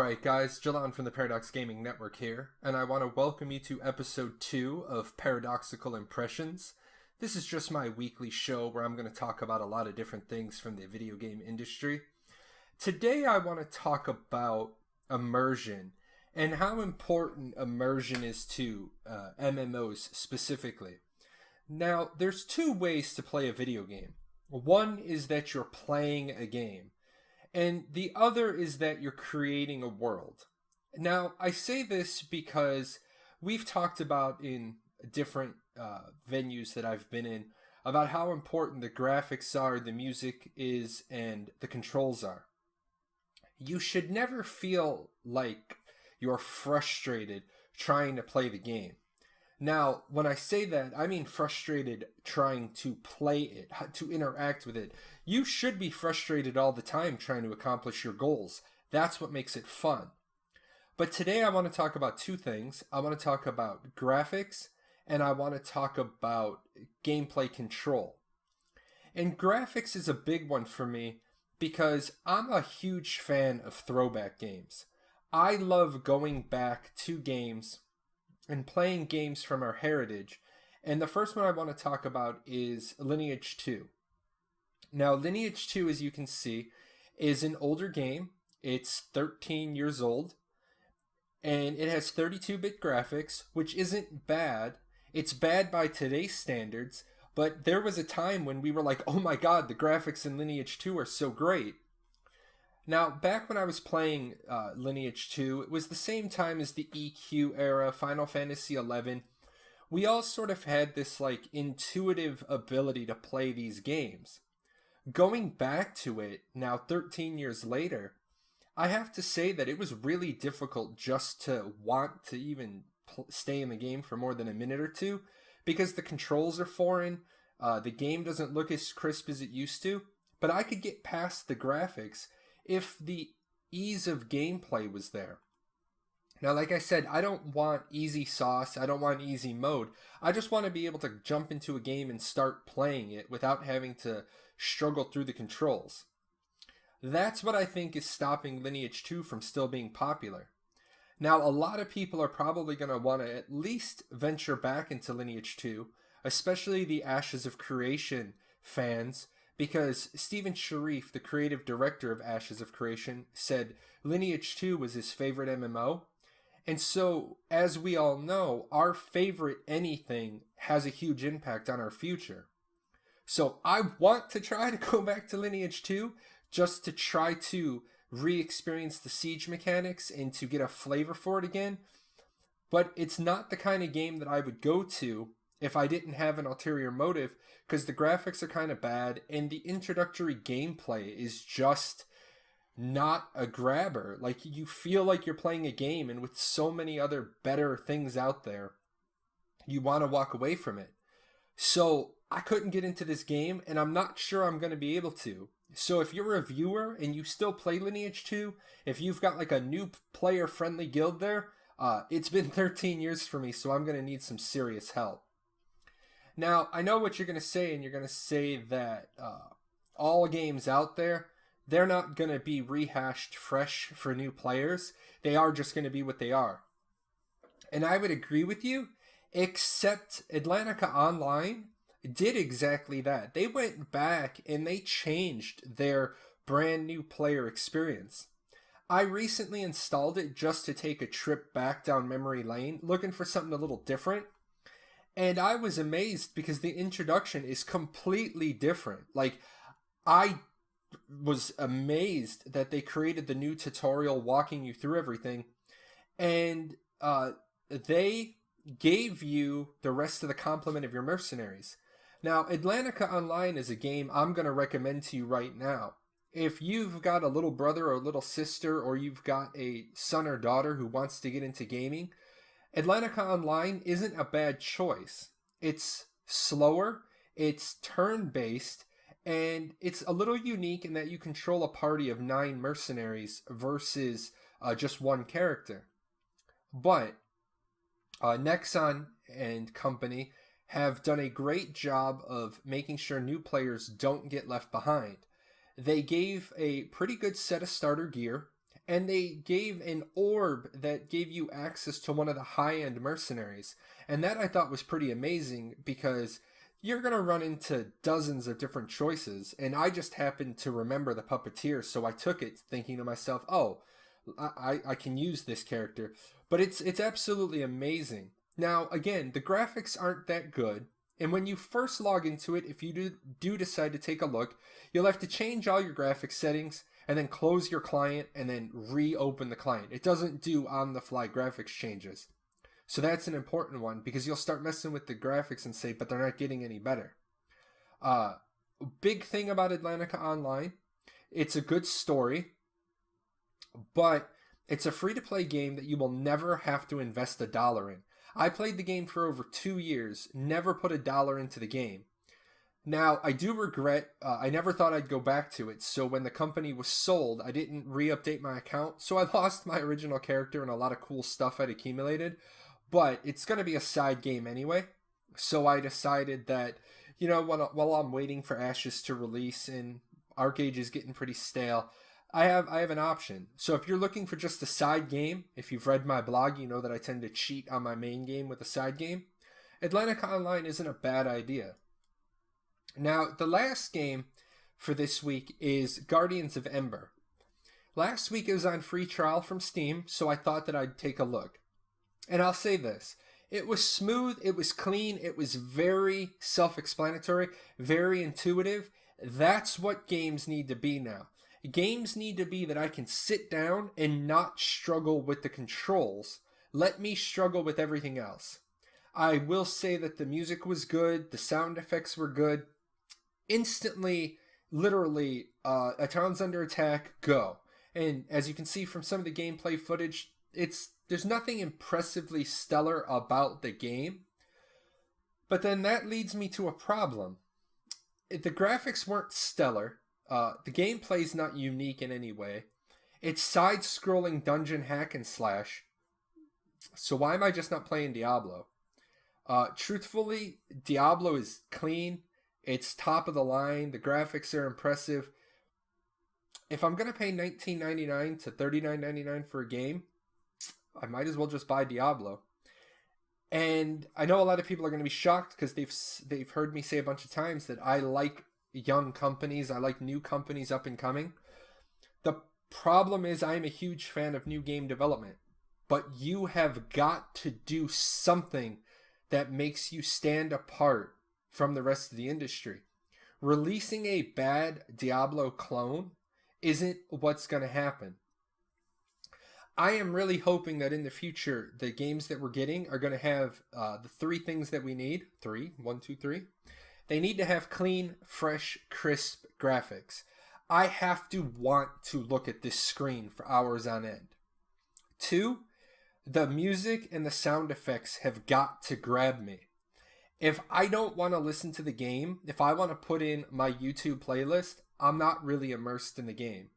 Alright guys, Jalan from the Paradox Gaming Network here, and I want to welcome you to episode 2 of Paradoxical Impressions. This is just my weekly show where I'm going to talk about a lot of different things from the video game industry. Today I want to talk about immersion, and how important immersion is to MMOs specifically. Now, there's two ways to play a video game. One is that you're playing a game, and the other is that you're creating a world. Now, I say this because we've talked about in different venues that I've been in about how important the graphics are, the music is, and the controls are. You should never feel like you're frustrated trying to play the game. Now, when I say that, I mean frustrated trying to play it, to interact with it. You should be frustrated all the time trying to accomplish your goals. That's what makes it fun. But today I want to talk about two things. I want to talk about graphics, and I want to talk about gameplay control. And graphics is a big one for me because I'm a huge fan of throwback games. I love going back to games and playing games from our heritage. And the first one I want to talk about is Lineage II. Now, Lineage II, as you can see, is an older game. It's 13 years old, and it has 32-bit graphics, which isn't bad. It's bad by today's standards, but there was a time when we were like, oh my god, the graphics in Lineage II are so great. Now, back when I was playing Lineage II, it was the same time as the EQ era, Final Fantasy XI. We all sort of had this like intuitive ability to play these games. Going back to it, now 13 years later, I have to say that it was really difficult just to want to even stay in the game for more than a minute or two, because the controls are foreign, the game doesn't look as crisp as it used to, but I could get past the graphics if the ease of gameplay was there. Now, like I said, I don't want easy sauce, I don't want easy mode. I just want to be able to jump into a game and start playing it without having to struggle through the controls. That's what I think is stopping Lineage 2 from still being popular. Now, a lot of people are probably going to want to at least venture back into Lineage 2, especially the Ashes of Creation fans, because Stephen Sharif, the creative director of Ashes of Creation, said Lineage 2 was his favorite MMO. And so, as we all know, our favorite anything has a huge impact on our future. So I want to try to go back to Lineage 2 just to try to re-experience the siege mechanics and to get a flavor for it again. But it's not the kind of game that I would go to if I didn't have an ulterior motive, because the graphics are kind of bad and the introductory gameplay is just not a grabber. Like, you feel like you're playing a game, and with so many other better things out there, you want to walk away from it. So I couldn't get into this game, and I'm not sure I'm going to be able to. So if you're a viewer and you still play Lineage 2, if you've got like a new player-friendly guild there, it's been 13 years for me, so I'm going to need some serious help. Now, I know what you're going to say, and you're going to say that all games out there, they're not going to be rehashed fresh for new players. They are just going to be what they are. And I would agree with you, except Atlantica Online did exactly that. They went back and they changed their brand new player experience. I recently installed it just to take a trip back down memory lane, looking for something a little different. And I was amazed because the introduction is completely different. Like, I was amazed that they created the new tutorial walking you through everything. And they gave you the rest of the complement of your mercenaries. Now, Atlantica Online is a game I'm going to recommend to you right now. If you've got a little brother or a little sister, or you've got a son or daughter who wants to get into gaming, Atlantica Online isn't a bad choice. It's slower, it's turn-based, and it's a little unique in that you control a party of 9 mercenaries versus just one character. But Nexon and company have done a great job of making sure new players don't get left behind. They gave a pretty good set of starter gear, and they gave an orb that gave you access to one of the high-end mercenaries. And that I thought was pretty amazing because you're going to run into dozens of different choices, and I just happened to remember the puppeteer, so I took it thinking to myself, oh, I can use this character. But it's absolutely amazing. Now, again, the graphics aren't that good, and when you first log into it, if you do decide to take a look, you'll have to change all your graphics settings and then close your client and then reopen the client. It doesn't do on-the-fly graphics changes. So that's an important one because you'll start messing with the graphics and say, but they're not getting any better. Big thing about Atlantica Online, it's a good story, but it's a free-to-play game that you will never have to invest $1 in. I played the game for over 2 years, never put $1 into the game. Now, I do regret, I never thought I'd go back to it, so when the company was sold, I didn't re-update my account, so I lost my original character and a lot of cool stuff I'd accumulated, but it's going to be a side game anyway, so I decided that, you know, while I'm waiting for Ashes to release and ArcAge is getting pretty stale, I have an option. So if you're looking for just a side game, if you've read my blog, you know that I tend to cheat on my main game with a side game. Atlantica Online isn't a bad idea. Now, the last game for this week is Guardians of Ember. Last week it was on free trial from Steam, so I thought that I'd take a look. And I'll say this, it was smooth, it was clean, it was very self-explanatory, very intuitive. That's what games need to be now. Games need to be that I can sit down and not struggle with the controls. Let me struggle with everything else. I will say that the music was good, the sound effects were good. Instantly, literally, a town's under attack, go. And as you can see from some of the gameplay footage, there's nothing impressively stellar about the game. But then that leads me to a problem. The graphics weren't stellar. The gameplay's not unique in any way. It's side-scrolling dungeon hack and slash. So why am I just not playing Diablo? Truthfully, Diablo is clean. It's top of the line. The graphics are impressive. If I'm going to pay $19.99 to $39.99 for a game, I might as well just buy Diablo. And I know a lot of people are going to be shocked because they've heard me say a bunch of times that I like young companies. I like new companies up and coming. The problem is I'm a huge fan of new game development. But you have got to do something that makes you stand apart from the rest of the industry. Releasing a bad Diablo clone isn't what's going to happen. I am really hoping that in the future, the games that we're getting are going to have the 3 things that we need. 3, 1, 2, 3. They need to have clean, fresh, crisp graphics. I have to want to look at this screen for hours on end. 2, the music and the sound effects have got to grab me. If I don't want to listen to the game, if I want to put in my YouTube playlist, I'm not really immersed in the game.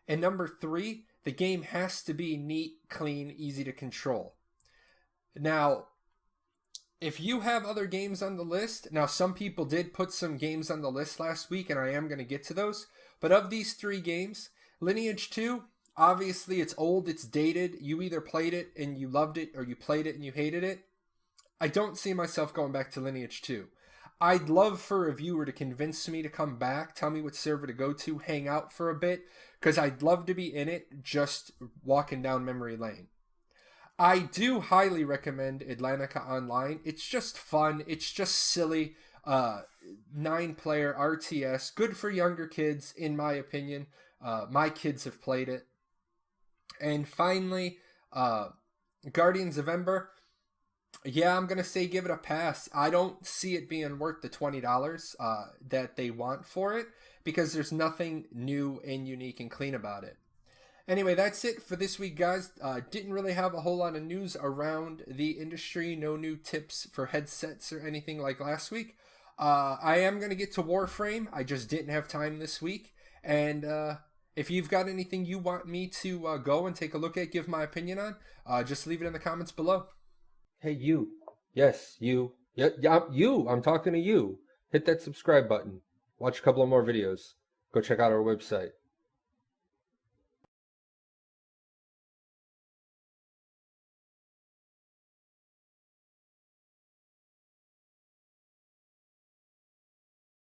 And number 3, the game has to be neat, clean, easy to control. Now, if you have other games on the list, now some people did put some games on the list last week, and I am going to get to those, but of these 3 games, Lineage II, obviously it's old, it's dated, you either played it and you loved it, or you played it and you hated it. I don't see myself going back to Lineage 2. I'd love for a viewer to convince me to come back, tell me what server to go to, hang out for a bit, because I'd love to be in it just walking down memory lane. I do highly recommend Atlantica Online. It's just fun. It's just silly. 9-player RTS. Good for younger kids, in my opinion. My kids have played it. And finally, Guardians of Ember. Yeah, I'm going to say give it a pass. I don't see it being worth the $20 that they want for it because there's nothing new and unique and clean about it. Anyway, that's it for this week, guys. Didn't really have a whole lot of news around the industry. No new tips for headsets or anything like last week. I am going to get to Warframe. I just didn't have time this week. And if you've got anything you want me to go and take a look at, give my opinion on, just leave it in the comments below. Hey, you. Yes, you. Yeah, you. I'm talking to you. Hit that subscribe button. Watch a couple of more videos. Go check out our website.